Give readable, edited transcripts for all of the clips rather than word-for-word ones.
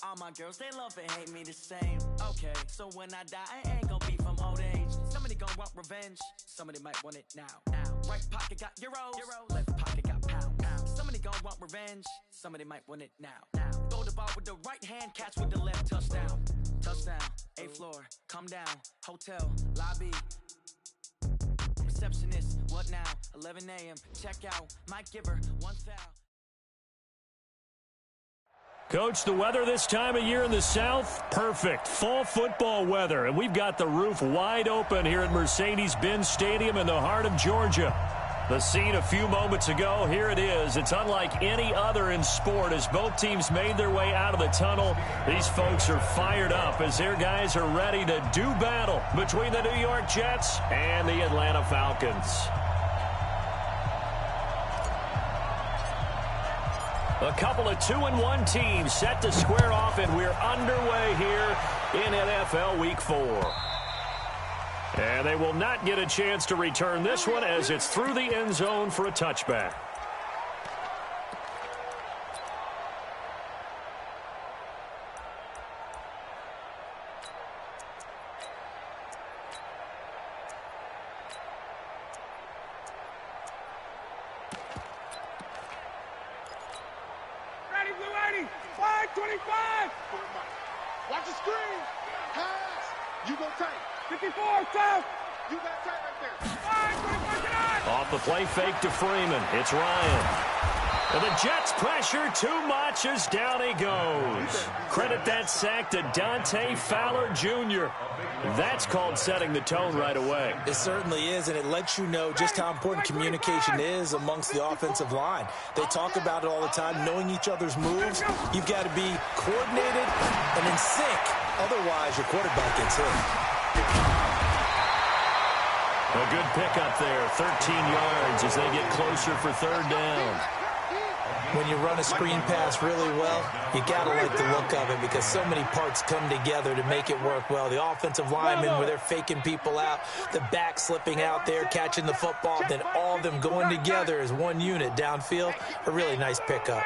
All my girls, they love and hate me the same. Okay, so when I die, I ain't gonna be from old age. Somebody gonna want revenge, somebody might want it now. Right pocket got euros, left pocket got pounds. Somebody gonna want revenge, somebody might want it now. Throw the ball with the right hand, catch with the left, touchdown. Touchdown, 8th floor, come down, hotel, lobby. Receptionist, what now? 11 a.m., check out, might give her one foul. Coach, the weather this time of year in the South, perfect. Fall football weather, and we've got the roof wide open here at Mercedes-Benz Stadium in the heart of Georgia. The scene a few moments ago, here it is. It's unlike any other in sport as both teams made their way out of the tunnel. These folks are fired up as their guys are ready to do battle between the New York Jets and the Atlanta Falcons. A couple of 2-1 teams set to square off, and we're underway here in NFL Week 4. And they will not get a chance to return this one as it's through the end zone for a touchback. Ready, Blue 80, 525. Watch the screen. Pass. You go tight. 54, tough. You got tight right there. 525. Off the play fake to Freeman. It's Ryan. And the Jets pressure too much as down he goes. Credit that sack to Dante Fowler Jr. That's called setting the tone right away. It certainly is, and it lets you know just how important communication is amongst the offensive line. They talk about it all the time, knowing each other's moves. You've got to be coordinated and in sync. Otherwise, your quarterback gets hit. A good pickup there, 13 yards as they get closer for third down. When you run a screen pass really well, you got to like the look of it because so many parts come together to make it work well. The offensive linemen, where they're faking people out, the back slipping out there, catching the football, then all of them going together as one unit downfield. A really nice pickup.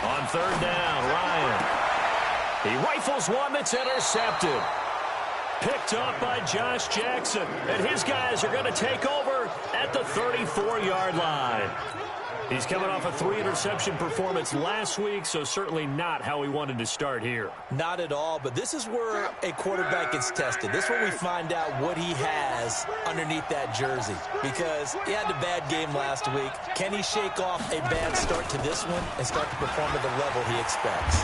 On third down, Ryan. He rifles one that's intercepted. Picked up by Josh Jackson, and his guys are going to take over at the 34-yard line. He's coming off a 3-interception performance last week, so certainly not how he wanted to start here. Not at all, but this is where a quarterback gets tested. This is where we find out what he has underneath that jersey, because he had a bad game last week. Can he shake off a bad start to this one and start to perform at the level he expects?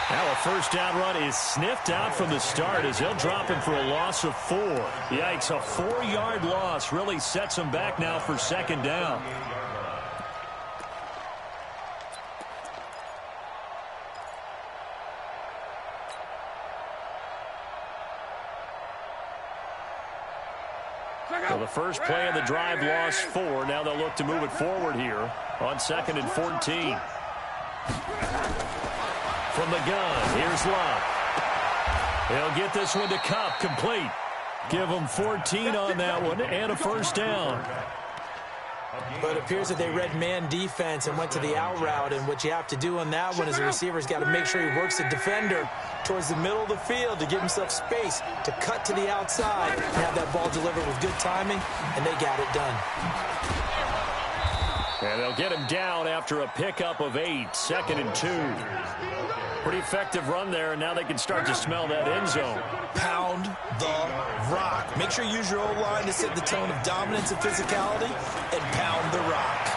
Now a first down run is sniffed out from the start as they'll drop him for a loss of 4. Yikes, a 4-yard loss really sets him back now for second down. So the first play of the drive lost 4. Now they'll look to move it forward here on 2nd and 14. From the gun, here's Luck. He'll get this one to Kupp, complete. Give him 14 on that one and a first down. But it appears that they read man defense and went to the out route, and what you have to do on that one is the receiver's got to make sure he works the defender towards the middle of the field to give himself space to cut to the outside and have that ball delivered with good timing, and they got it done. And they'll get him down after a pickup of 8, 2nd and 2. Pretty effective run there, and now they can start to smell that end zone. Pound the rock. Make sure you use your O-line to set the tone of dominance and physicality, and pound the rock.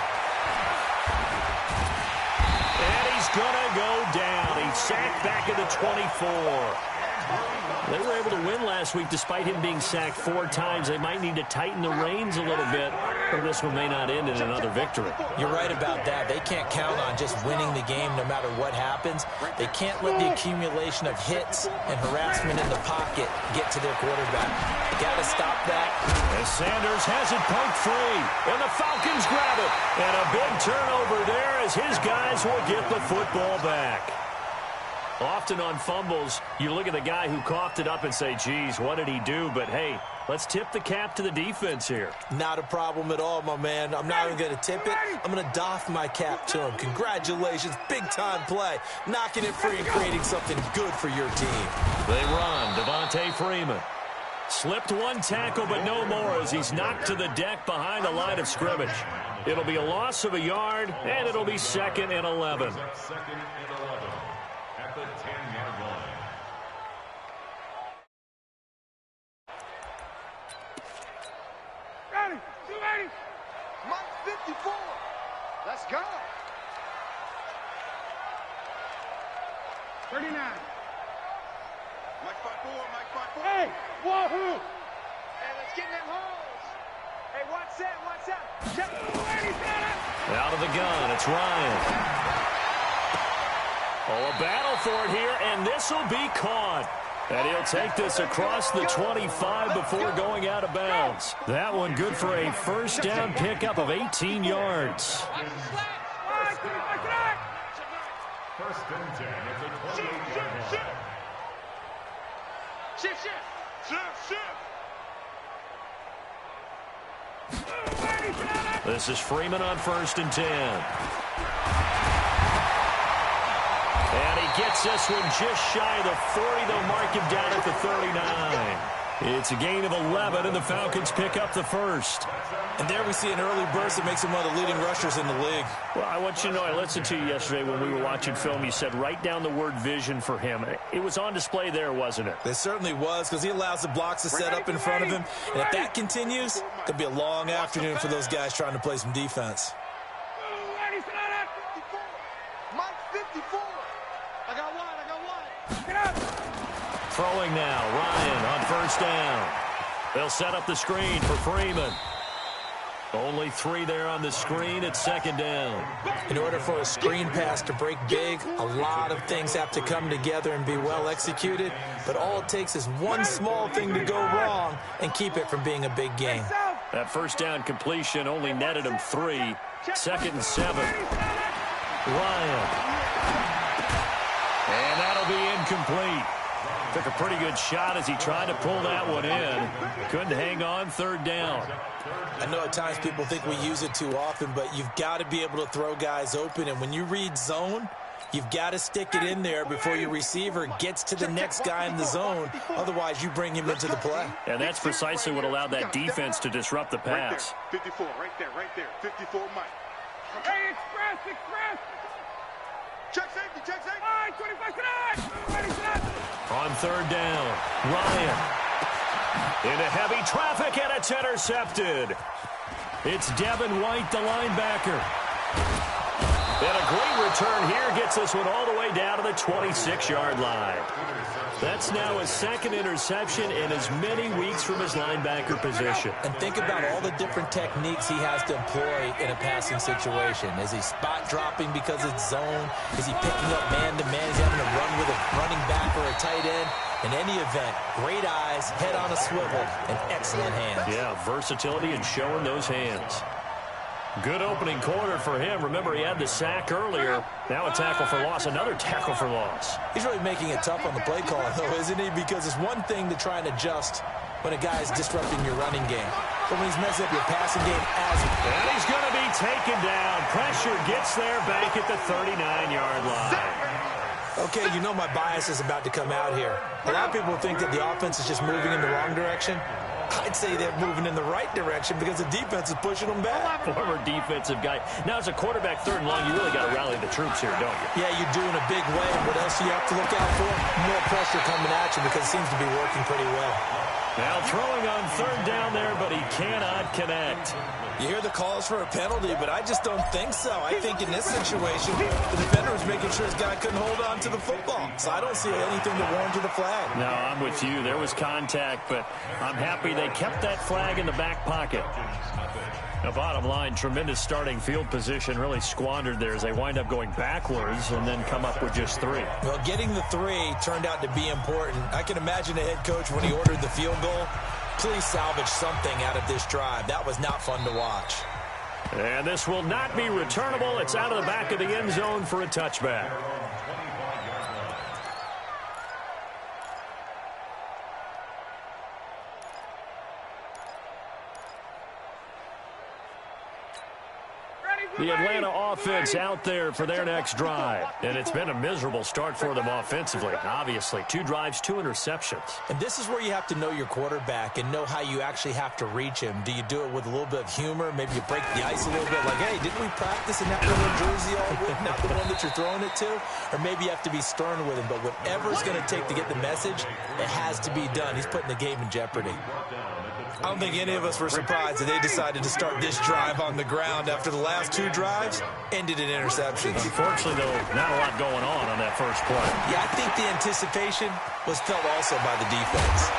And he's going to go down. He's sacked back at the 24. They were able to win last week despite him being sacked 4 times. They might need to tighten the reins a little bit, or this one may not end in another victory. You're right about that. They can't count on just winning the game no matter what happens. They can't let the accumulation of hits and harassment in the pocket get to their quarterback. Got to stop that. As Sanders has it poked free, and the Falcons grab it. And a big turnover there as his guys will get the football back. Often on fumbles, you look at the guy who coughed it up and say, geez, what did he do? But, hey, let's tip the cap to the defense here. Not a problem at all, my man. I'm not even going to tip it. I'm going to doff my cap to him. Congratulations. Big-time play. Knocking it free and creating something good for your team. They run. Devontae Freeman. Slipped one tackle, but no more as he's knocked to the deck behind the line of scrimmage. It'll be a loss of a yard, and it'll be 2nd and 11. At the 10-yard line. Ready, 280. Mike 54. Let's go. 39. Mike 54, Mike 54. Hey, wahoo. Hey, let's get in them holes. Hey, watch that, watch that. Check. Out of the gun, it's Ryan. Oh, a battle for it here, and this will be caught. And he'll take this across the 25 before going out of bounds. That one good for a first down pickup of 18 yards. First and 10 at the 28-yard line. Shift. This is Freeman on 1st and 10. And he gets this one just shy of the 40. They'll mark him down at the 39. It's a gain of 11, and the Falcons pick up the first. And there we see an early burst that makes him one of the leading rushers in the league. Well, I want you to know, I listened to you yesterday when we were watching film. You said write down the word vision for him. It was on display there, wasn't it? It certainly was, because he allows the blocks to set up in front of him. And if that continues, it could be a long afternoon for those guys trying to play some defense. Mike 54. I got one. Get up. Throwing now, Ryan on 1st down. They'll set up the screen for Freeman. Only 3 there on the screen at 2nd down. In order for a screen pass to break big, a lot of things have to come together and be well executed. But all it takes is one small thing to go wrong and keep it from being a big gain. That first down completion only netted him 3. 2nd and 7. Ryan. And that'll be incomplete. Took a pretty good shot as he tried to pull that one in. Couldn't hang on 3rd down. I know at times people think we use it too often, but you've got to be able to throw guys open. And when you read zone, you've got to stick it in there before your receiver gets to the next guy in the zone. Otherwise, you bring him into the play. And that's precisely what allowed that defense to disrupt the pass. 54, right there. 54, Mike. Hey, express. Check safety. All right, 25 tonight. On 3rd down, Ryan. Into heavy traffic, and it's intercepted. It's Devin White, the linebacker. And a great return here gets this one all the way down to the 26-yard line. That's now his 2nd interception in as many weeks from his linebacker position. And think about all the different techniques he has to employ in a passing situation. Is he spot dropping because it's zone? Is he picking up man-to-man? Is he having to run with a running back or a tight end? In any event, great eyes, head on a swivel, and excellent hands. Yeah, versatility and showing those hands. Good opening quarter for him. Remember, he had the sack earlier. Now a tackle for loss, another tackle for loss. He's really making it tough on the play call, though, isn't he? Because it's one thing to try and adjust when a guy's disrupting your running game. But when he's messing up your passing game as well. And he's going to be taken down. Pressure gets there back at the 39-yard line. Okay, you know my bias is about to come out here. A lot of people think that the offense is just moving in the wrong direction. I'd say they're moving in the right direction because the defense is pushing them back. Former defensive guy. Now, as a quarterback 3rd and long, you really got to rally the troops here, don't you? Yeah, you do in a big way. And what else do you have to look out for? More pressure coming at you because it seems to be working pretty well. Now throwing on 3rd down there, but he cannot connect. You hear the calls for a penalty, but I just don't think so. I think in this situation, the defender was making sure his guy couldn't hold on to the football. So I don't see anything to warrant the flag. No, I'm with you. There was contact, but I'm happy they kept that flag in the back pocket. Now, bottom line, tremendous starting field position really squandered there as they wind up going backwards and then come up with just 3. Well, getting the 3 turned out to be important. I can imagine the head coach when he ordered the field goal. Please salvage something out of this drive. That was not fun to watch. And this will not be returnable. It's out of the back of the end zone for a touchback. The Atlanta offense out there for their next drive. And it's been a miserable start for them offensively, obviously. 2 drives, 2 interceptions. And this is where you have to know your quarterback and know how you actually have to reach him. Do you do it with a little bit of humor? Maybe you break the ice a little bit, like, hey, didn't we practice in that little jersey all week, not the one that you're throwing it to? Or maybe you have to be stern with him. But whatever it's going to take to get the message, it has to be done. He's putting the game in jeopardy. I don't think any of us were surprised that they decided to start this drive on the ground after the last 2 drives ended in interceptions. Unfortunately, though, not a lot going on that first play. Yeah, I think the anticipation was felt also by the defense.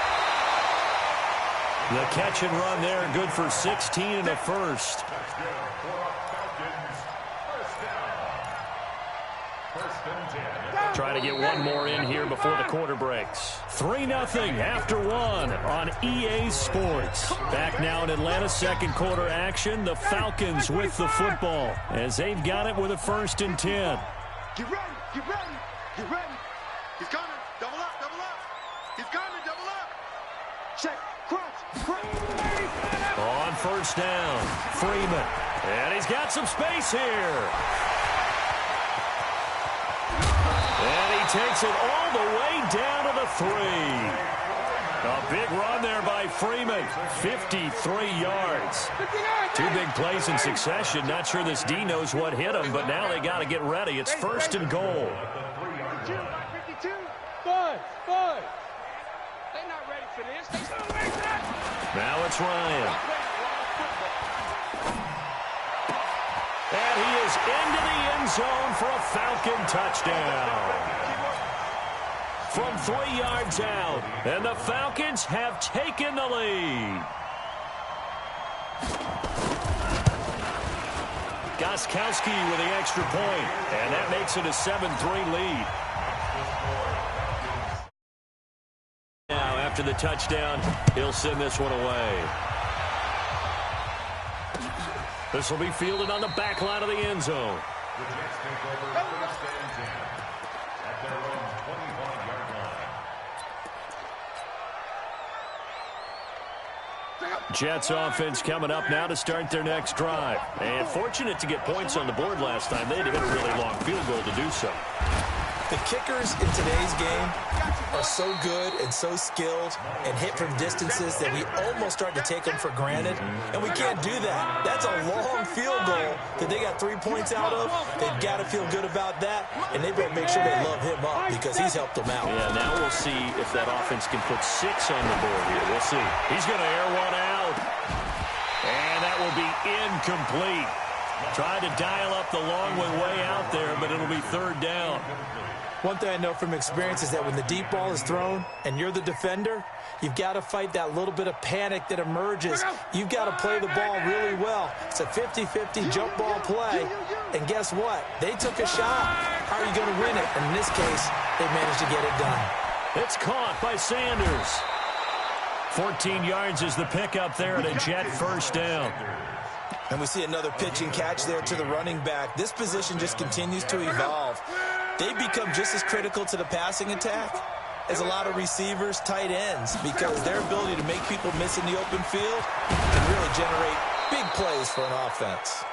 The catch and run there, good for 16 in the first. Try to get one more in here before the quarter breaks. 3-0 after 1 on EA Sports. Back now in Atlanta, second quarter action. The Falcons with the football as they've got it with a 1st and 10. Get ready, get ready, get ready. He's coming, double up, double up. He's coming, double up. Check, crunch, crunch. On 1st down, Freeman. And he's got some space here. And he takes it all the way down to the 3. A big run there by Freeman, 53 yards. 2 big plays in succession. Not sure this D knows what hit him, but now they got to get ready. It's 1st and goal. 52, Bud. They're not ready for this. Now it's Ryan. And he is into the end zone for a Falcon touchdown. From 3 yards out, and the Falcons have taken the lead. Gostkowski with the extra point, and that makes it a 7-3 lead. Now, after the touchdown, he'll send this one away. This will be fielded on the back line of the end zone. Jets offense coming up now to start their next drive. And fortunate to get points on the board last time. They had to hit a really long field goal to do so. The kickers in today's game are so good and so skilled and hit from distances that we almost start to take them for granted, and we can't do that. That's a long field goal that they got 3 points out of. They've got to feel good about that, and they better make sure they love him up because he's helped them out. Yeah, now we'll see if that offense can put 6 on the board here. We'll see. He's going to air one out, and that will be incomplete. Trying to dial up the long way out there, but it'll be 3rd down. One thing I know from experience is that when the deep ball is thrown and you're the defender, you've got to fight that little bit of panic that emerges. You've got to play the ball really well. It's a 50-50 jump ball play. And guess what? They took a shot. How are you going to win it? And in this case, they managed to get it done. It's caught by Sanders. 14 yards is the pickup there at a Jet 1st down. And we see another pitch and catch there to the running back. This position just continues to evolve. They become just as critical to the passing attack as a lot of receivers, tight ends, because their ability to make people miss in the open field can really generate big plays for an offense.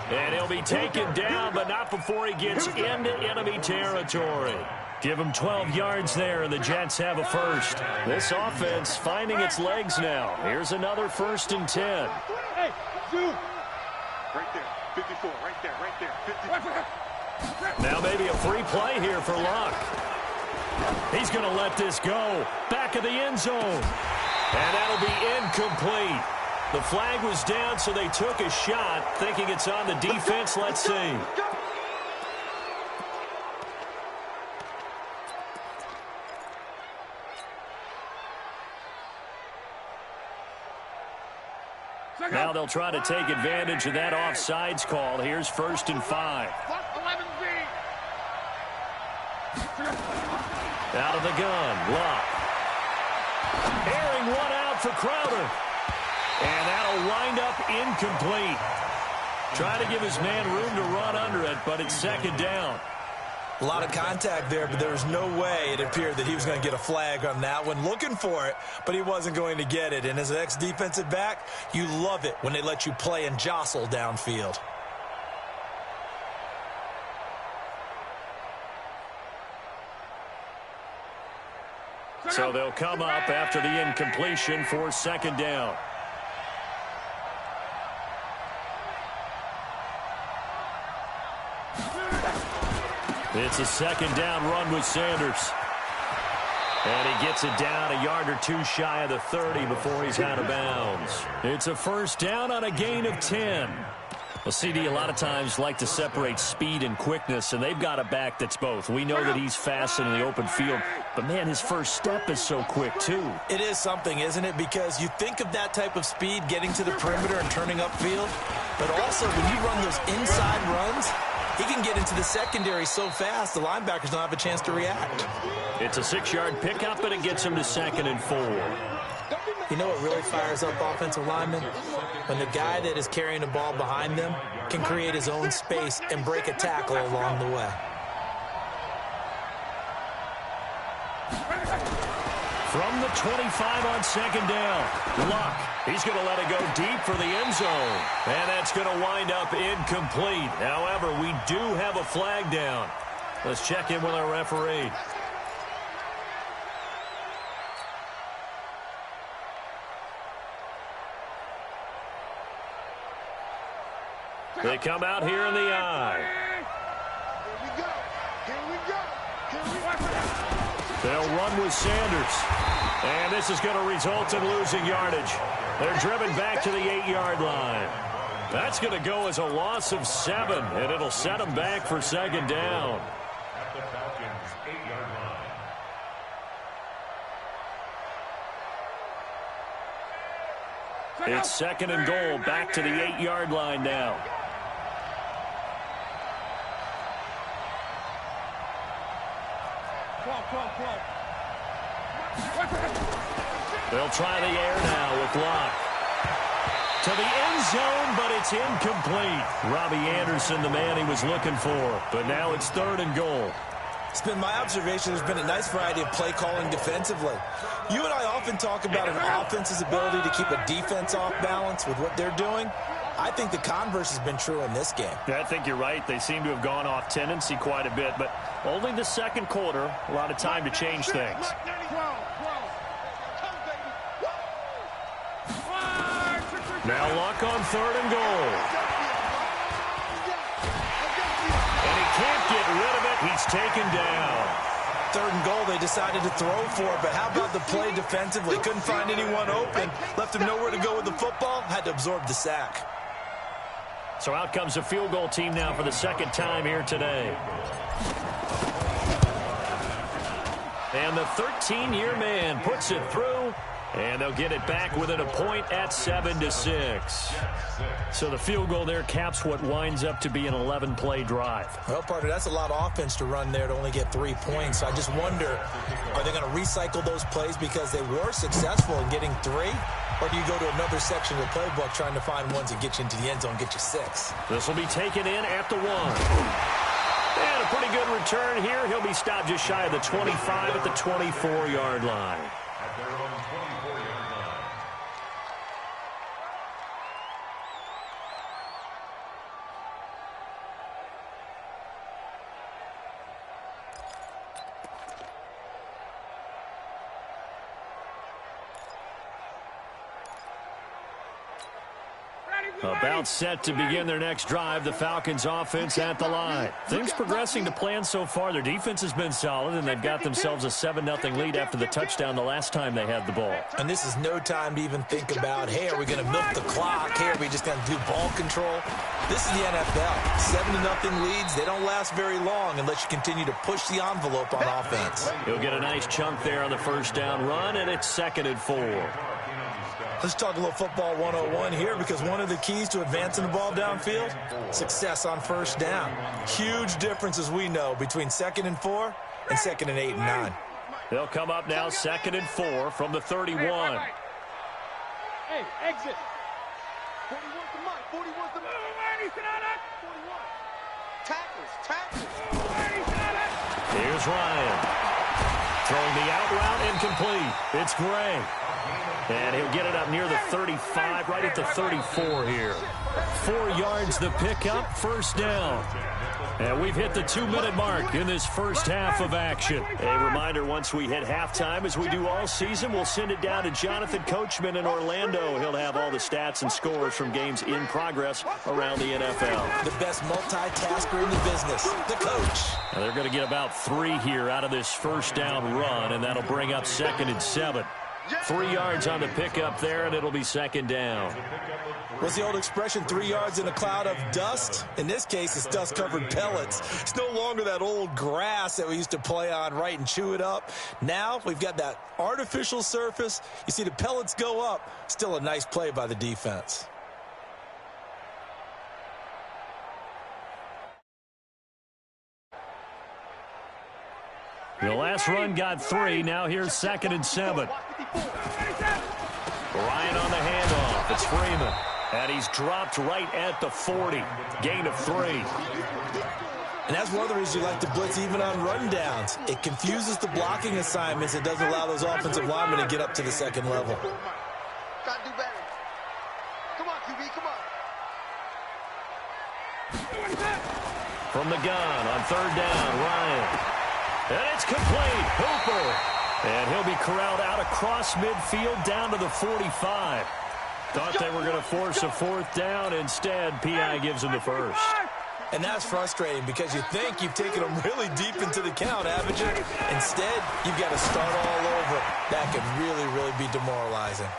And he'll be taken down, but not before he gets into enemy territory. Give him 12 yards there, and the Jets have a 1st. This offense finding its legs now. Here's another 1st and 10. Hey, Zoo. Right there, 54, right there, 54. Now maybe a free play here for Luck. He's going to let this go. Back of the end zone. And that'll be incomplete. The flag was down, so they took a shot, thinking it's on the defense. Let's see. Now they'll try to take advantage of that offsides call. Here's 1st and 5. Out of the gun, Luck. Airing one out for Crowder. And that'll wind up incomplete. Trying to give his man room to run under it, but it's 2nd down. A lot of contact there, but there was no way it appeared that he was going to get a flag on that one. Looking for it, but he wasn't going to get it. And as an ex-defensive back, you love it when they let you play and jostle downfield. So they'll come up after the incompletion for second down. It's a second down run with Sanders. And he gets it down a yard or two shy of the 30 before he's out of bounds. It's a first down on a gain of 10. Well, CD, a lot of times like to separate speed and quickness, and they've got a back that's both. We know that he's fast in the open field, but, man, his first step is so quick, too. It is something, isn't it? Because you think of that type of speed getting to the perimeter and turning upfield, but also when you run those inside runs, he can get into the secondary so fast the linebackers don't have a chance to react. It's a 6-yard pickup, and it gets him to 2nd and 4. You know what really fires up offensive linemen? When the guy that is carrying the ball behind them can create his own space and break a tackle along the way. From the 25 on second down, Luck. He's going to let it go deep for the end zone. And that's going to wind up incomplete. However, we do have a flag down. Let's check in with our referee. They come out here in the eye. Here we go. Here we go. Here we go. They'll run with Sanders. And this is going to result in losing yardage. They're driven back to the 8-yard line. That's going to go as a loss of 7, and it'll set them back for second down. At the Falcons' 8-yard line. It's 2nd and goal, back to the 8-yard line now. They'll try the air now with Locke. To the end zone, but it's incomplete. Robbie Anderson, the man he was looking for. But now it's 3rd and goal. It's been my observation there's been a nice variety of play calling defensively. You and I often talk about an offense's ability to keep a defense off balance with what they're doing. I think the converse has been true in this game. I think you're right. They seem to have gone off tendency quite a bit, but only the second quarter, a lot of time to change things. Now Luck on 3rd and goal. And he can't get rid of it. He's taken down. 3rd and goal, they decided to throw for it, but how about the play defensively? Couldn't find anyone open, left him nowhere to go with the football, had to absorb the sack. So out comes the field goal team now for the second time here today. And the 13-year man puts it through, and they'll get it back within a point at 7-6. So the field goal there caps what winds up to be an 11-play drive. Well, partner, that's a lot of offense to run there to only get 3 points. So I just wonder, are they going to recycle those plays because they were successful in getting 3? Or do you go to another section of the playbook trying to find ones that get you into the end zone and get you 6? This will be taken in at the 1. And a pretty good return here. He'll be stopped just shy of the 25 at the 24-yard line. At their own 24-yard line. About set to begin their next drive, the Falcons offense at the line. Things progressing to plan so far. Their defense has been solid, and they've got themselves a 7-0 lead after the touchdown the last time they had the ball. And this is no time to even think about, hey, are we going to milk the clock? Hey, are we just going to do ball control? This is the NFL. 7-0 leads, they don't last very long unless you continue to push the envelope on offense. He'll get a nice chunk there on the first down run, and it's 2nd and 4. Let's talk a little football 101 here, because one of the keys to advancing the ball downfield, success on first down. Huge difference, as we know, between 2nd and 4 and 2nd and 8 and 9. They'll come up now 2nd and 4 from the 31. Hey, exit. 41's the mark. 41's the mark. 41. Tackles. Here's Ryan. Throwing the out route incomplete. It's Gray. And he'll get it up near the 35, right at the 34 here. 4 yards the pickup, first down. And we've hit the 2-minute mark in this first half of action. A reminder, once we hit halftime, as we do all season, we'll send it down to Jonathan Coachman in Orlando. He'll have all the stats and scores from games in progress around the NFL. The best multitasker in the business, the coach. Now they're going to get about 3 here out of this first down run, and that'll bring up 2nd and 7. 3 yards on the pickup there, and it'll be 2nd down. What's the old expression, 3 yards in a cloud of dust? In this case, it's dust-covered pellets. It's no longer that old grass that we used to play on, right, and chew it up. Now we've got that artificial surface. You see the pellets go up. Still a nice play by the defense. The last run got 3. Now here's 2nd and 7. Ryan on the handoff. It's Freeman. And he's dropped right at the 40. Gain of 3. And that's one of the reasons you like to blitz even on rundowns. It confuses the blocking assignments. It doesn't allow those offensive linemen to get up to the second level. Gotta do better. Come on, QB, come on. From the gun on 3rd down, Ryan. And it's complete. Hooper. And he'll be corralled out across midfield down to the 45. Thought they were going to force a 4th down. Instead, P.I. gives him the first. And that's frustrating because you think you've taken them really deep into the count, haven't you? Instead, you've got to start all over. That can really, really be demoralizing.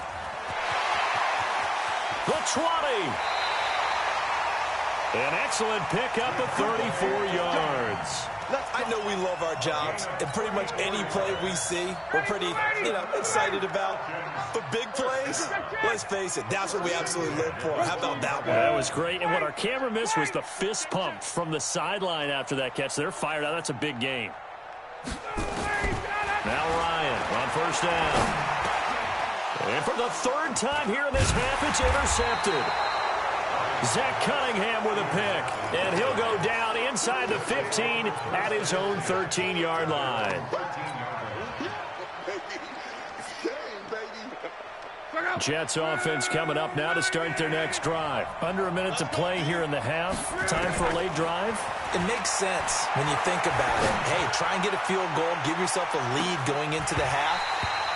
The 20. An excellent pickup of 34 yards. I know we love our jobs, and pretty much any play we see, we're pretty, excited about. But big plays, let's face it, that's what we absolutely live for. How about that one? That was great, and what our camera missed was the fist pump from the sideline after that catch. They're fired out. That's a big game. Now Ryan on 1st down. And for the 3rd time here in this half, it's intercepted. Zach Cunningham with a pick, and he'll go down inside the 15 at his own 13-yard line. Jets offense coming up now to start their next drive. Under a minute to play here in the half. Time for a late drive. It makes sense when you think about it. Hey, try and get a field goal, give yourself a lead going into the half.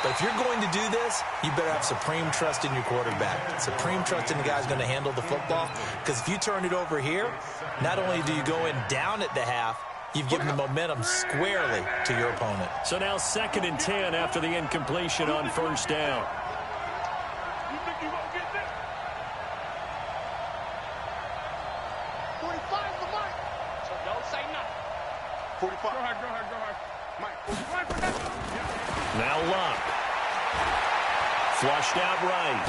But if you're going to do this, you better have supreme trust in your quarterback. Supreme trust in the guy who's going to handle the football. Because if you turn it over here, not only do you go in down at the half, you've given the momentum squarely to your opponent. So now 2nd and 10 after the incompletion on 1st down. Now Luck. Flushed out right.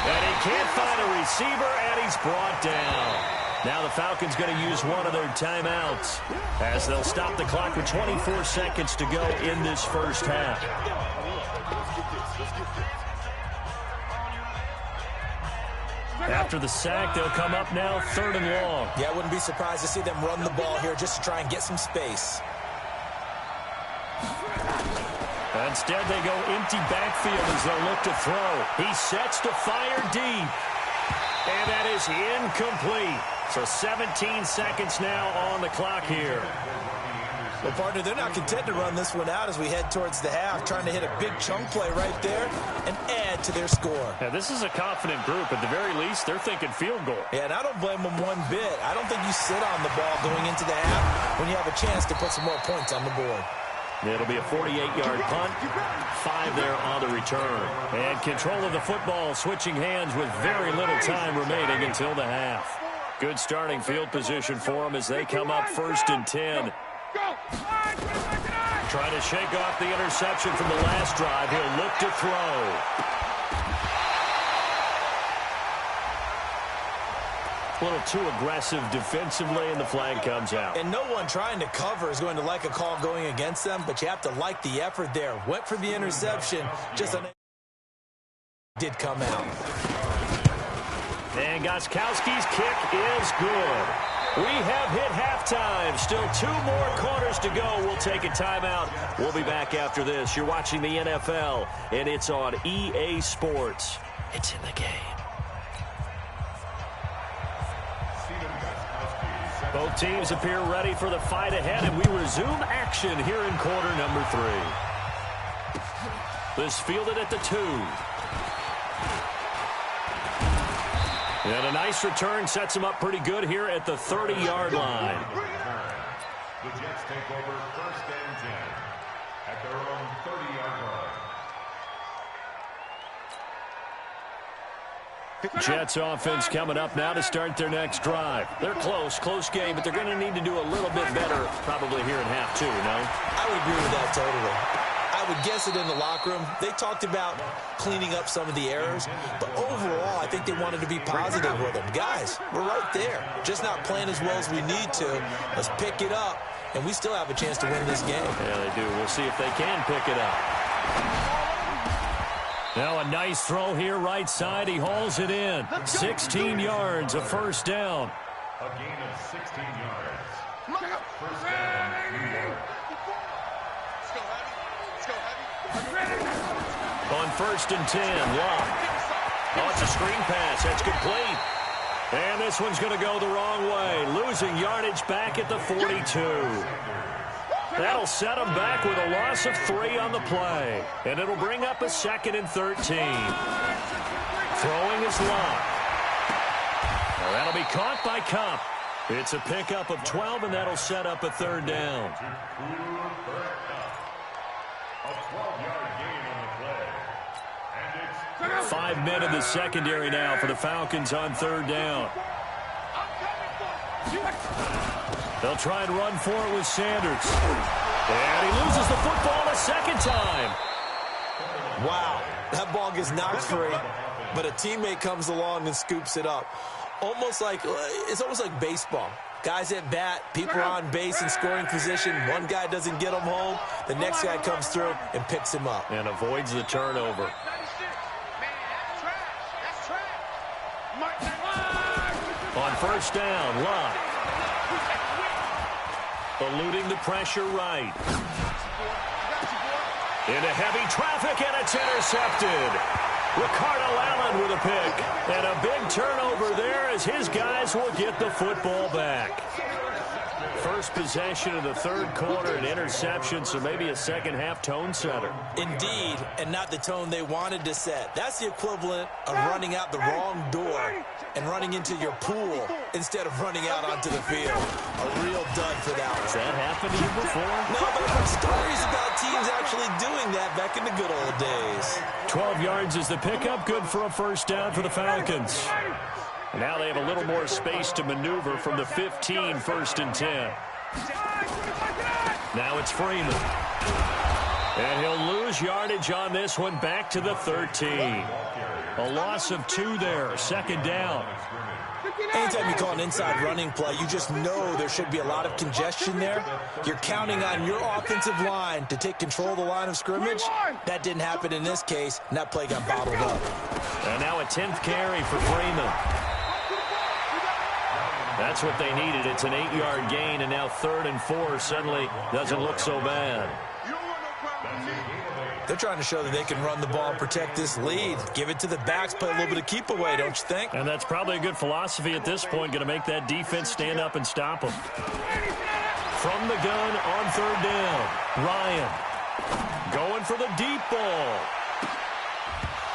And he can't find a receiver, and he's brought down. Now the Falcons going to use one of their timeouts as they'll stop the clock with 24 seconds to go in this first half. After the sack, they'll come up now 3rd and long. Yeah, I wouldn't be surprised to see them run the ball here just to try and get some space. Instead, they go empty backfield as they'll look to throw. He sets to fire deep. And that is incomplete. So 17 seconds now on the clock here. Well, partner, they're not content to run this one out as we head towards the half, trying to hit a big chunk play right there and add to their score. Now, this is a confident group. At the very least, they're thinking field goal. Yeah, and I don't blame them one bit. I don't think you sit on the ball going into the half when you have a chance to put some more points on the board. It'll be a 48-yard punt, 5 there on the return. And control of the football switching hands with very little time remaining until the half. Good starting field position for them as they come up 1st and 10. Trying to shake off the interception from the last drive. He'll look to throw. A little too aggressive defensively, and the flag comes out. And no one trying to cover is going to like a call going against them, but you have to like the effort there. Went for the interception, just did come out. And Gostkowski's kick is good. We have hit halftime. Still 2 more quarters to go. We'll take a timeout. We'll be back after this. You're watching the NFL, and it's on EA Sports. It's in the game. Stephen Gostkowski, Both teams appear ready for the fight ahead, and we resume action here in quarter number 3. This fielded at the 2. And a nice return sets him up pretty good here at the 30-yard line. The Jets take over 1st and 10 at their own 30-yard line. Jets offense coming up now to start their next drive. They're close game, but they're going to need to do a little bit better probably here in half 2, no? I would agree with that totally. I would guess it in the locker room. They talked about cleaning up some of the errors, but overall, I think they wanted to be positive with them. Guys, we're right there. Just not playing as well as we need to. Let's pick it up, and we still have a chance to win this game. Yeah, they do. We'll see if they can pick it up. Now a nice throw here right side. He hauls it in. 16 yards, a first down. A gain of 16 yards. First down, New York. On 1st and 10, Locke. Oh, it's a screen pass. That's complete. And this one's going to go the wrong way. Losing yardage back at the 42. That'll set him back with a loss of 3 on the play. And it'll bring up a 2nd and 13. Throwing is Locke. Now that'll be caught by Cup. It's a pickup of 12, and that'll set up a 3rd down. A 12-yard gain on the play. And it's 5 men in the secondary now for the Falcons on 3rd down. They'll try and run for it with Sanders. And he loses the football a 2nd time. Wow, that ball gets knocked free, but a teammate comes along and scoops it up. It's almost like baseball. Guys at bat, people are on base in scoring position. One guy doesn't get him home. The next guy comes through and picks him up. And avoids the turnover. On 1st down, Locke. Eluding the pressure right. Into heavy traffic, and it's intercepted. Ricardo Allen with a pick. And a big turnover there as his guys will get the football back. First possession of the 3rd quarter, an interception, so maybe a second-half tone setter. Indeed, and not the tone they wanted to set. That's the equivalent of running out the wrong door and running into your pool instead of running out onto the field. A real dud for that one. Has that happened to you before? No, but I've heard stories about teams actually doing that back in the good old days. 12 yards is the pickup, good for a 1st down for the Falcons. And now they have a little more space to maneuver from the 15, 1st and 10. Now it's Freeman. And he'll lose yardage on this one back to the 13. A loss of 2 there, 2nd down. Anytime you call an inside running play, you just know there should be a lot of congestion there. You're counting on your offensive line to take control of the line of scrimmage. That didn't happen in this case, and that play got bottled up. And now a 10th carry for Freeman. That's what they needed. It's an 8-yard gain, and now 3rd and 4 suddenly doesn't look so bad. They're trying to show that they can run the ball and protect this lead. Give it to the backs, play a little bit of keep away, don't you think? And that's probably a good philosophy at this point, going to make that defense stand up and stop them. From the gun on 3rd down, Ryan going for the deep ball.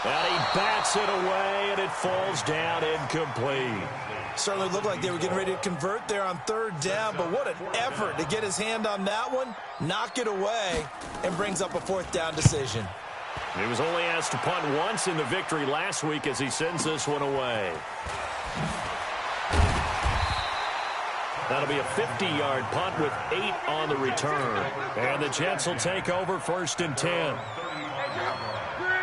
And he bats it away, and it falls down incomplete. Certainly looked like they were getting ready to convert there on 3rd down, but what an effort to get his hand on that one, knock it away, and brings up a 4th down decision. He was only asked to punt once in the victory last week as he sends this one away. That'll be a 50-yard punt with 8 on the return. And the Jets will take over 1st and 10.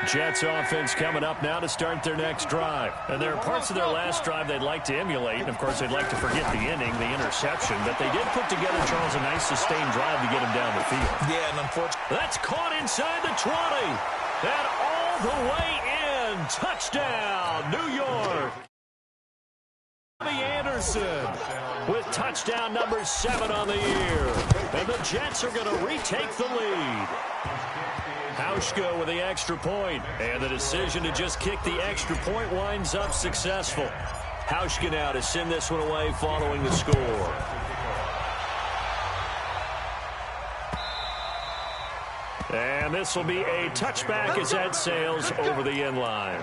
Jets offense coming up now to start their next drive. And there are parts of their last drive they'd like to emulate. And, of course, they'd like to forget the inning, the interception. But they did put together, Charles, a nice sustained drive to get him down the field. Yeah, and unfortunately, that's caught inside the 20. And all the way in. Touchdown, New York. Bobby Anderson with touchdown number 7 on the year. And the Jets are going to retake the lead. Hauschka with the extra point, and the decision to just kick the extra point winds up successful. Hauschka now to send this one away following the score. And this will be a touchback as that sails over the end line.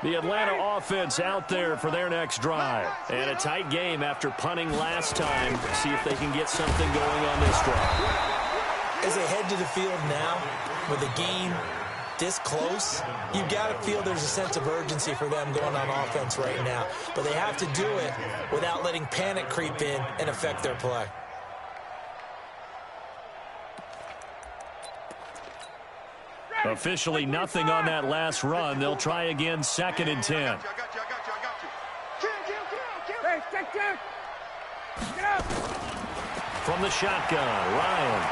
The Atlanta offense out there for their next drive. And a tight game after punting last time. See if they can get something going on this drive. As they head to the field now, with a game this close, you've got to feel there's a sense of urgency for them going on offense right now. But they have to do it without letting panic creep in and affect their play. Officially nothing on that last run. They'll try again, 2nd and 10. I got you. Hey, check. Get up. From the shotgun, Ryan.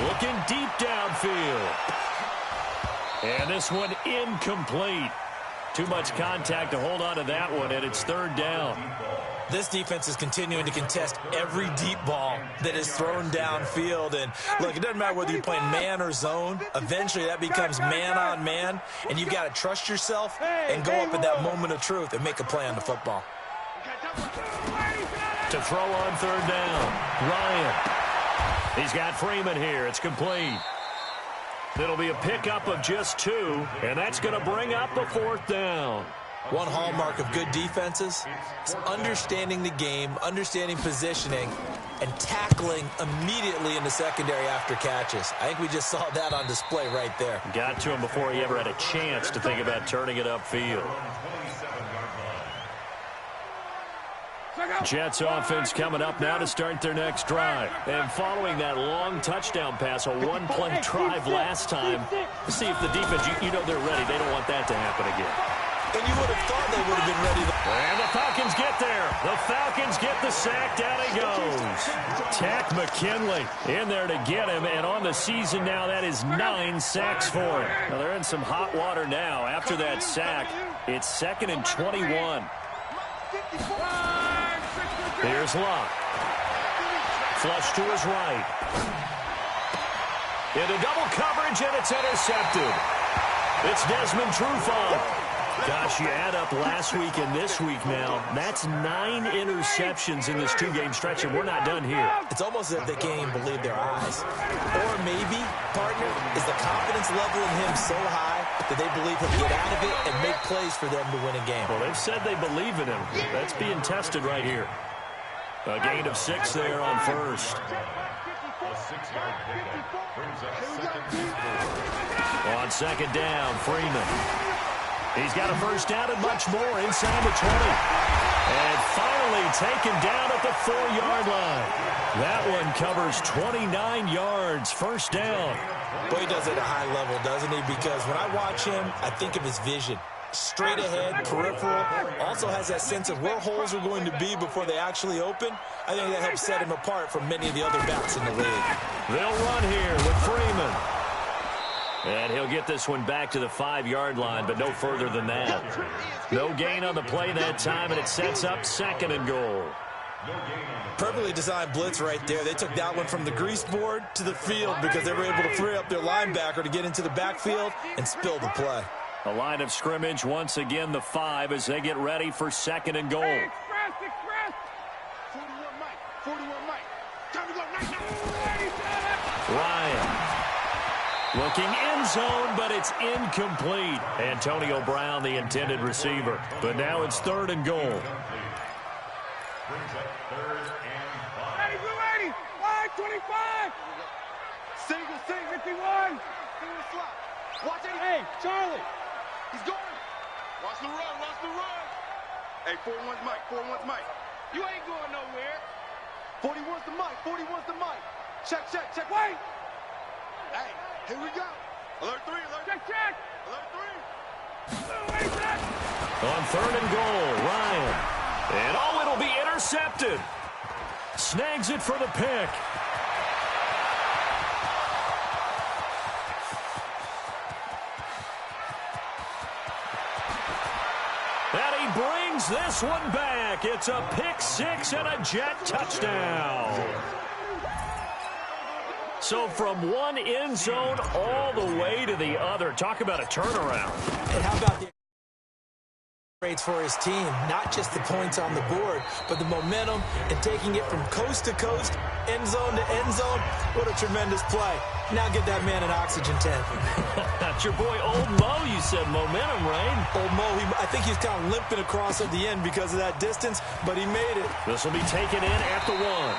Looking deep downfield. And this one incomplete. Too much contact to hold on to that one, and it's 3rd down. This defense is continuing to contest every deep ball that is thrown downfield. And, look, it doesn't matter whether you're playing man or zone. Eventually, that becomes man-on-man, and you've got to trust yourself and go up at that moment of truth and make a play on the football. To throw on 3rd down, Ryan. He's got Freeman here. It's complete. It'll be a pickup of just 2, and that's going to bring up a 4th down. One hallmark of good defenses is understanding the game, understanding positioning, and tackling immediately in the secondary after catches. I think we just saw that on display right there. Got to him before he ever had a chance to think about turning it upfield. Jets offense coming up now to start their next drive. And following that long touchdown pass, a one-play drive last time, see if the defense, you know they're ready. They don't want that to happen again. And you would have thought they would have been ready. And the Falcons get there. The Falcons get the sack. Down he goes. Tack McKinley in there to get him. And on the season now, that is 9 sacks for him. Now they're in some hot water now. After that sack, it's 2nd and 21. Here's Luck. Flush to his right. Into double coverage, and it's intercepted. It's Desmond Trufant. Gosh, you add up last week and this week now, that's 9 interceptions in this 2-game stretch, and we're not done here. It's almost as if they can't even believe their eyes. Or maybe, partner, is the confidence level in him so high that they believe he'll get out of it and make plays for them to win a game. Well, they've said they believe in him. That's being tested right here. A gain of 6 there on 1st. A 6-yard pickup brings up 2nd. On 2nd down, Freeman. He's got a 1st down and much more inside the 20. And finally taken down at the 4-yard line. That one covers 29 yards, 1st down. Boy, he does it at a high level, doesn't he? Because when I watch him, I think of his vision. Straight ahead, peripheral, also has that sense of where holes are going to be before they actually open. I think that helps set him apart from many of the other backs in the league. They'll run here with Freeman. And he'll get this one back to the 5-yard line, but no further than that. No gain on the play that time, and it sets up 2nd and goal. Perfectly designed blitz right there. They took that one from the grease board to the field because they were able to free up their linebacker to get into the backfield and spill the play. A line of scrimmage, once again the 5 as they get ready for 2nd and goal. Hey, express. 41 Mike. Time to go. Ryan. Looking end zone, but it's incomplete. Antonio Brown, the intended receiver. But now it's 3rd and goal. Brings up 3rd and 5. 80, 525. Single, 51. Single slot. Watch it. Hey, Charlie. He's going. Watch the run. Hey, 41's Mike. You ain't going nowhere. 41's the Mike. Check. Wait. Hey, here we go. Alert 3. Check. Alert 3. On 3rd and goal, Ryan. And it'll be intercepted. Snags it for the pick. And he brings this one back. It's a pick 6 and a Jet touchdown. So from one end zone all the way to the other. Talk about a turnaround. And how about the rates for his team? Not just the points on the board, but the momentum and taking it from coast to coast, end zone to end zone. What a tremendous play. Now get that man an oxygen tank. That's your boy Old Mo, you said. Momentum, Rain. Old Mo, I think he's kind of limping across at the end because of that distance, but he made it. This will be taken in at the 1.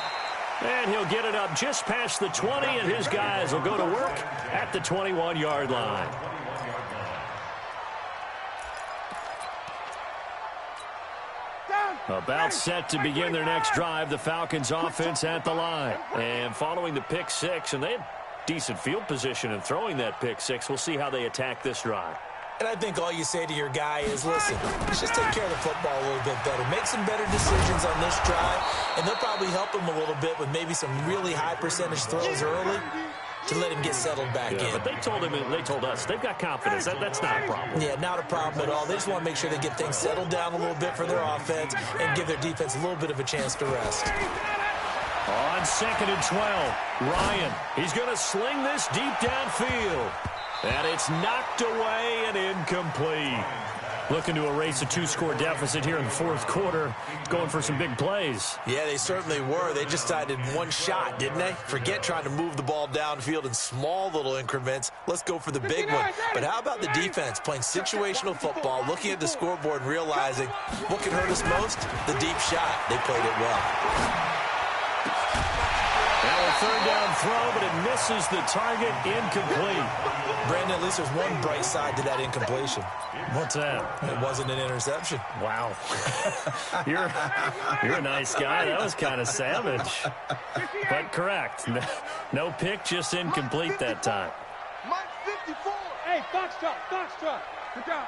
And he'll get it up just past the 20, and his guys will go to work at the 21-yard line. About set to begin their next drive, the Falcons offense at the line. And following the pick six, and they had decent field position in throwing that pick six. We'll see how they attack this drive. And I think all you say to your guy is, listen, let's just take care of the football a little bit better. Make some better decisions on this drive, and they'll probably help him a little bit with maybe some really high percentage throws early to let him get settled back in. But they told us they've got confidence. That's not a problem. Yeah, not a problem at all. They just want to make sure they get things settled down a little bit for their offense and give their defense a little bit of a chance to rest. On 2nd and 12, Ryan, he's going to sling this deep downfield. And it's knocked away and incomplete. Looking to erase a 2-score deficit here in the fourth quarter. Going for some big plays. Yeah, they certainly were. They just decided one shot, didn't they? Forget trying to move the ball downfield in small little increments. Let's go for the big one. But how about the defense playing situational football, looking at the scoreboard and realizing what can hurt us most? The deep shot. They played it well. Now a third down throw, but it misses the target. Incomplete. Brandon, at least there's one bright side to that incompletion. What's that? It wasn't an interception. Wow. You're a nice guy. That was kind of savage. But correct. No pick, just incomplete that time. Mike 54. Hey, Foxtrot. Good job.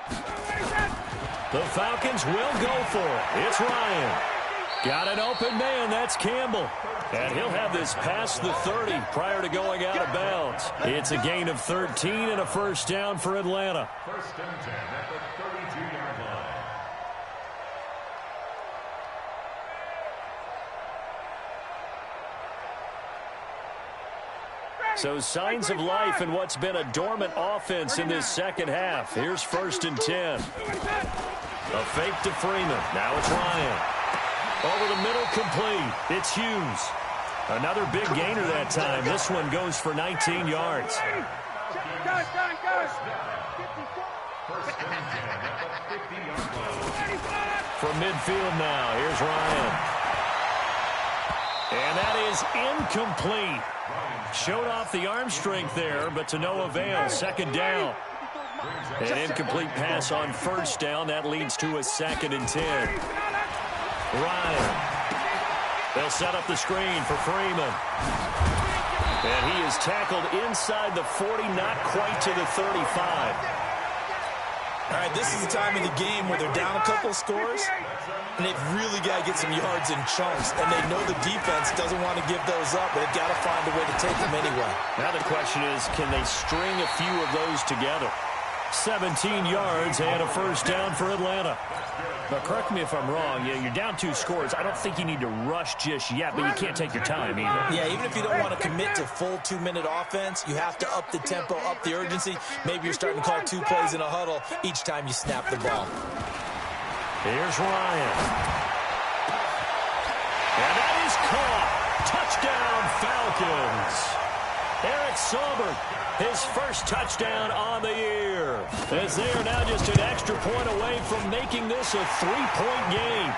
The Falcons will go for it. It's Ryan. Got an open man. That's Campbell. And he'll have this past the 30 prior to going out of bounds. It's a gain of 13 and a first down for Atlanta. First and 10 at the 32-yard line. So signs of life in what's been a dormant offense in this second half. Here's 1st and 10. A fake to Freeman. Now it's Ryan. Over the middle, complete. It's Hughes. Another big gainer that time. This one goes for 19 yards. First and 10 at the 50-yard line. From midfield now, here's Ryan. And that is incomplete. Showed off the arm strength there, but to no avail. Second down. An incomplete pass on first down. That leads to a 2nd and 10. Ryan. They'll set up the screen for Freeman. And he is tackled inside the 40, not quite to the 35. All right, this is the time of the game where they're down a couple of scores, and they've really got to get some yards in chunks, and they know the defense doesn't want to give those up, but they've got to find a way to take them anyway. Now the question is, can they string a few of those together? 17 yards and a first down for Atlanta. But correct me if I'm wrong, you're down 2 scores. I don't think you need to rush just yet, but you can't take your time either. Yeah, even if you don't want to commit to full 2-minute offense, you have to up the tempo, up the urgency. Maybe you're starting to call 2 plays in a huddle each time you snap the ball. Here's Ryan. And that is caught. Touchdown, Falcons. Eric Saubert, his first touchdown on the year. As they are now just an extra point away from making this a 3-point game.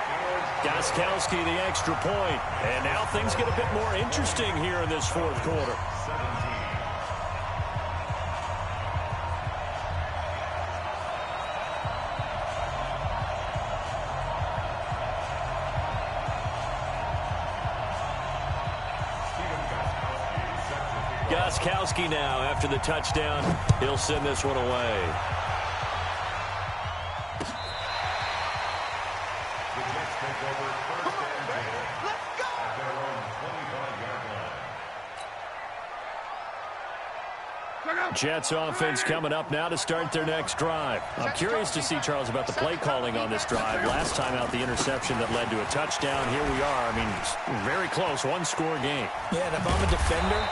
Gostkowski the extra point. And now things get a bit more interesting here in this fourth quarter. Gostkowski now after the touchdown. He'll send this one away. The Jets take over first and 10 at their own 25-yard line. Jets offense coming up now to start their next drive. I'm curious to see, Charles, about the play calling on this drive. Last time out, the interception that led to a touchdown. Here we are. I mean, very close, 1-score game. Yeah, and if I'm a defender,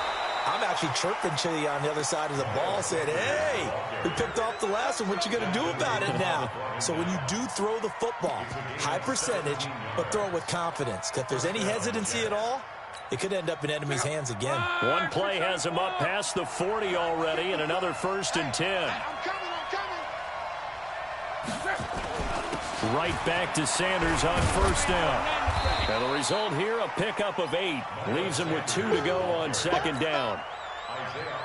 I'm actually chirping Chili on the other side of the ball, saying, hey, we picked off the last one. What you going to do about it now? So when you do throw the football, high percentage, but throw it with confidence. If there's any hesitancy at all, it could end up in enemy's hands again. One play has him up past the 40 already, and another 1st and 10. Right back to Sanders on 1st down. And the result here, a pickup of 8. Leaves him with 2 to go on 2nd down.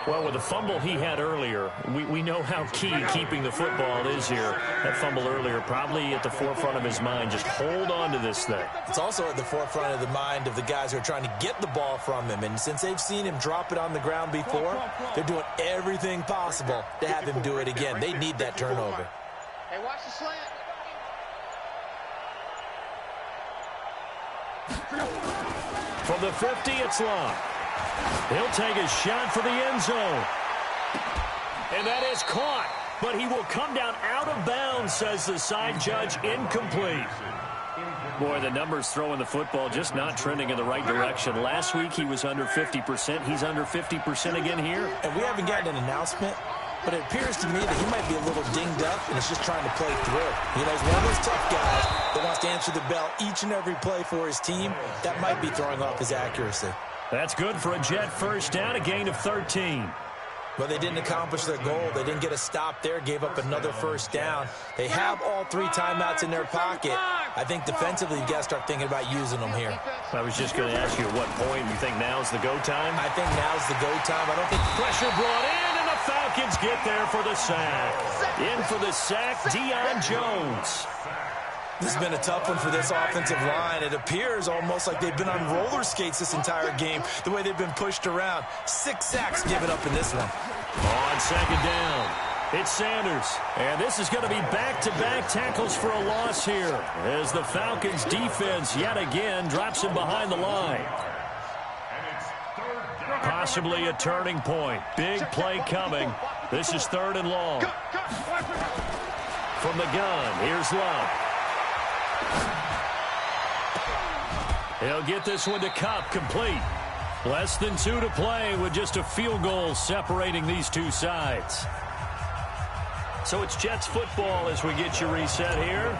Well, with the fumble he had earlier, we know how key keeping the football is here. That fumble earlier probably at the forefront of his mind. Just hold on to this thing. It's also at the forefront of the mind of the guys who are trying to get the ball from him. And since they've seen him drop it on the ground before, they're doing everything possible to have him do it again. They need that turnover. Hey, watch the slant. From the 50, it's Long. He'll take a shot for the end zone. And that is caught. But he will come down out of bounds, says the side judge. Incomplete. Boy, the numbers throwing the football just not trending in the right direction. Last week he was under 50%. He's under 50% again here. And we haven't gotten an announcement, but it appears to me that he might be a little dinged up and is just trying to play through. You know, he's one of those tough guys that wants to answer the bell each and every play for his team. That might be throwing off his accuracy. That's good for a Jet 1st down, a gain of 13. Well, they didn't accomplish their goal. They didn't get a stop there, gave up another 1st down. They have all 3 timeouts in their pocket. I think defensively, you've got to start thinking about using them here. I was just going to ask you at what point you think now's the go time? I think now's the go time. I don't think pressure brought in, and the Falcons get there for the sack. In for the sack, Deion Jones. This has been a tough one for this offensive line. It appears almost like they've been on roller skates this entire game, the way they've been pushed around. 6 sacks given up in this one. On 2nd down, it's Sanders. And this is going to be back-to-back tackles for a loss here, as the Falcons' defense yet again drops him behind the line. Possibly a turning point. Big play coming. This is 3rd and long. From the gun, here's Love. He'll get this one to Cup, complete. Less than 2 to play with just a field goal separating these two sides. So it's Jets football as we get you reset here.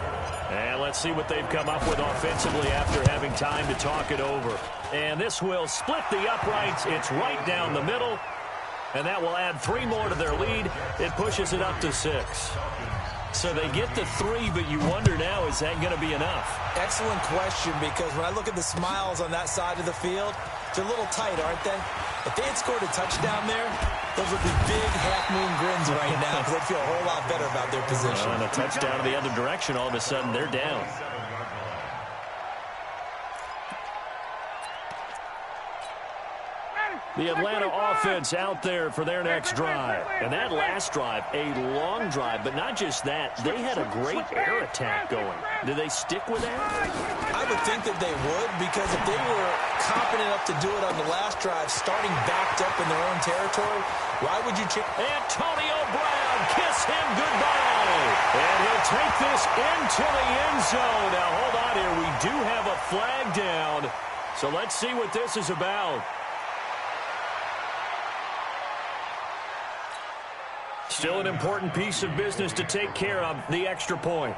And let's see what they've come up with offensively after having time to talk it over. And this will split the uprights. It's right down the middle. And that will add 3 more to their lead. It pushes it up to 6. So they get the 3, but you wonder now, is that going to be enough? Excellent question, because when I look at the smiles on that side of the field, they're a little tight, aren't they? If they had scored a touchdown there, those would be big half-moon grins right now, because they'd feel a whole lot better about their position. And a touchdown the other direction, all of a sudden they're down. The Atlanta offense out there for their next drive. And that last drive, a long drive, but not just that. They had a great air attack going. Do they stick with that? I would think that they would, because if they were confident enough to do it on the last drive, starting backed up in their own territory, why would you change? Antonio Brown, kiss him goodbye. And he'll take this into the end zone. Now, hold on here. We do have a flag down. So let's see what this is about. Still an important piece of business to take care of, the extra point.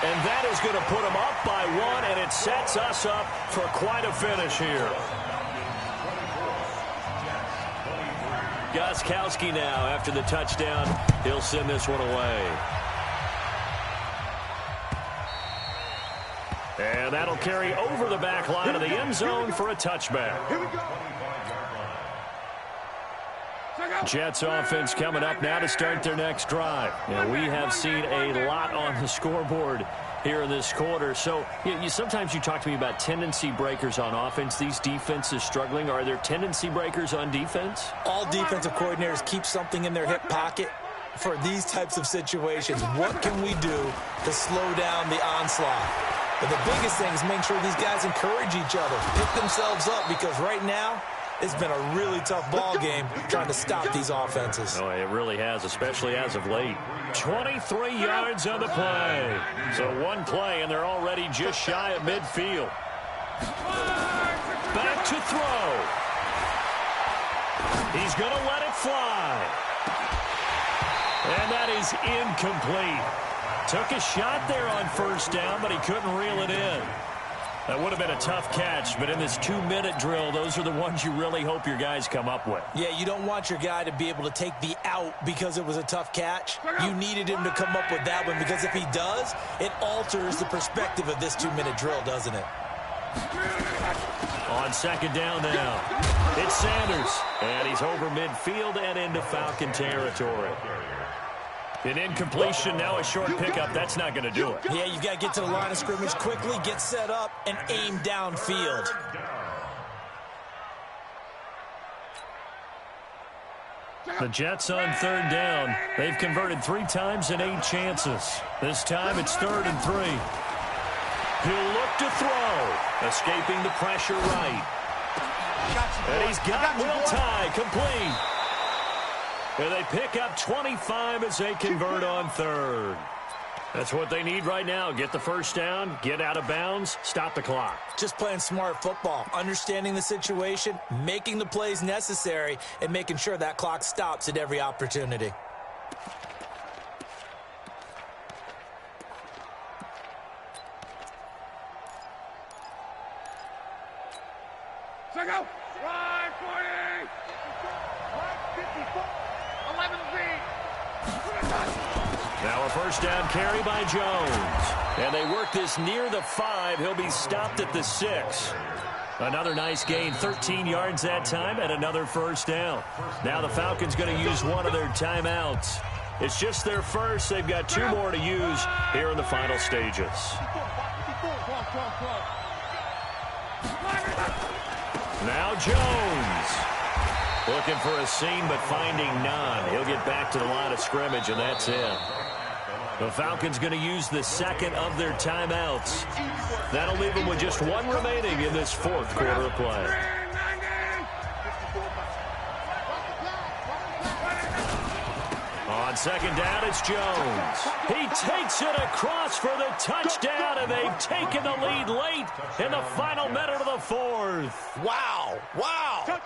And that is going to put them up by 1, and it sets us up for quite a finish here. Gostkowski now, after the touchdown, he'll send this one away. And that'll carry over the back line of the end zone for a touchback. Here we go. Jets offense coming up now to start their next drive. Now, we have seen a lot on the scoreboard here in this quarter. So sometimes you talk to me about tendency breakers on offense. These defenses struggling. Are there tendency breakers on defense? All defensive coordinators keep something in their hip pocket for these types of situations. What can we do to slow down the onslaught? But the biggest thing is make sure these guys encourage each other, pick themselves up, because right now, it's been a really tough ball game trying to stop these offenses. Oh, it really has, especially as of late. 23 yards on the play. So one play, and they're already just shy of midfield. Back to throw. He's going to let it fly. And that is incomplete. Took a shot there on first down, but he couldn't reel it in. That would have been a tough catch, but in this 2-minute drill, those are the ones you really hope your guys come up with. Yeah, you don't want your guy to be able to take the out because it was a tough catch. You needed him to come up with that one, because if he does, it alters the perspective of this 2-minute drill, doesn't it? On second down now, it's Sanders, and he's over midfield and into Falcon territory. An incompletion, now a short pickup. That's not going to do it. Yeah, you've got to get to the line of scrimmage quickly, get set up, and aim downfield. The Jets on third down. They've converted 3 times in 8 chances. This time it's 3rd and 3. He'll look to throw. Escaping the pressure right. And he's got Will Tye complete. And they pick up 25 as they convert on 3rd. That's what they need right now. Get the first down, get out of bounds, stop the clock. Just playing smart football, understanding the situation, making the plays necessary, and making sure that clock stops at every opportunity. Check out. Right 40. Right 54. 11 Now a first down carry by Jones. And they work this near the 5. He'll be stopped at the 6. Another nice gain, 13 yards that time, and another first down. Now the Falcons going to use one of their timeouts. It's just their first. They've got 2 more to use here in the final stages. Now Jones. Looking for a seam, but finding none. He'll get back to the line of scrimmage, and that's it. The Falcons going to use the second of their timeouts. That'll leave them with just 1 remaining in this 4th quarter of play. On second down, it's Jones. He takes it across for the touchdown, and they've taken the lead late in the final minute of the 4th. Wow. Wow.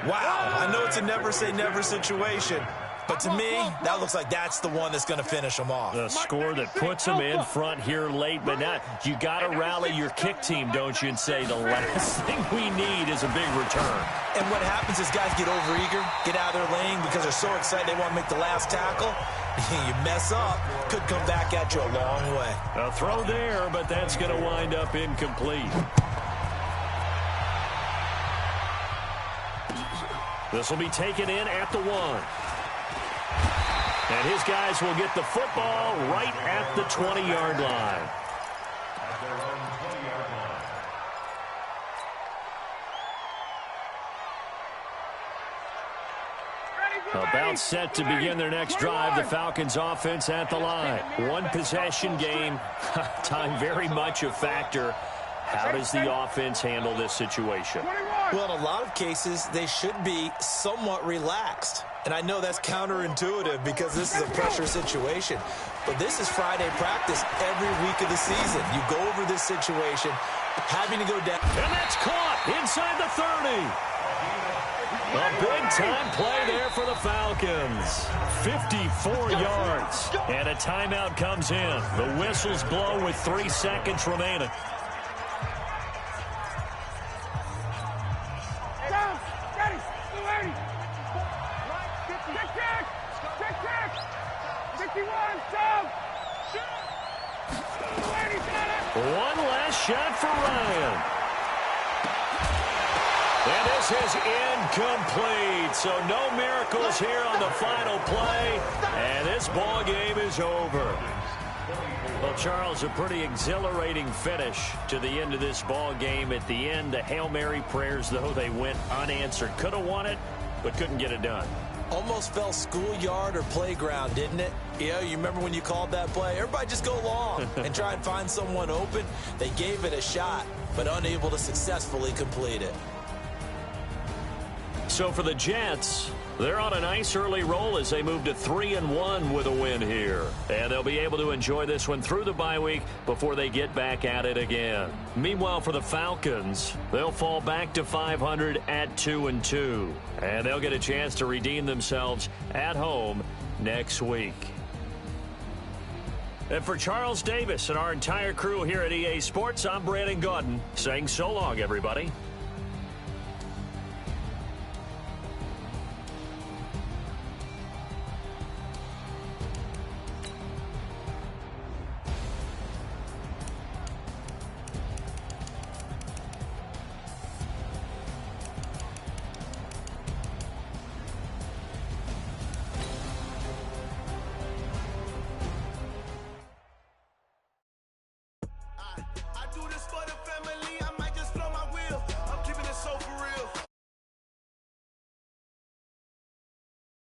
Wow. I know it's a never-say-never situation, but to me, that looks like that's the one that's going to finish them off. The score that puts them in front here late, but not. You got to rally your kick team, don't you, and say the last thing we need is a big return. And what happens is guys get overeager, get out of their lane because they're so excited they want to make the last tackle. You mess up, could come back at you a long way. A throw there, but that's going to wind up incomplete. This will be taken in at the 1. And his guys will get the football right at the 20-yard line. About set to begin their next drive. The Falcons offense at the line. 1 possession game. Time very much a factor. How does the offense handle this situation? Well, in a lot of cases, they should be somewhat relaxed. And I know that's counterintuitive because this is a pressure situation. But this is Friday practice every week of the season. You go over this situation, having to go down. And that's caught inside the 30. A big-time play there for the Falcons. 54 yards. And a timeout comes in. The whistles blow with 3 seconds remaining. Down. Ready. 280. Check. 51. Down. 280. One last shot for Ryan. And this is incomplete, so no miracles here on the final play, and this ball game is over. Well, Charles, a pretty exhilarating finish to the end of this ball game. At the end, the Hail Mary prayers, though, they went unanswered. Could have won it, but couldn't get it done. Almost felt schoolyard or playground, didn't it? You remember when you called that play? Everybody just go long and try and find someone open. They gave it a shot, but unable to successfully complete it. So for the Jets, they're on a nice early roll as they move to 3-1 with a win here. And they'll be able to enjoy this one through the bye week before they get back at it again. Meanwhile, for the Falcons, they'll fall back to 500 at 2-2. And they'll get a chance to redeem themselves at home next week. And for Charles Davis and our entire crew here at EA Sports, I'm Brandon Gaudin saying so long, everybody.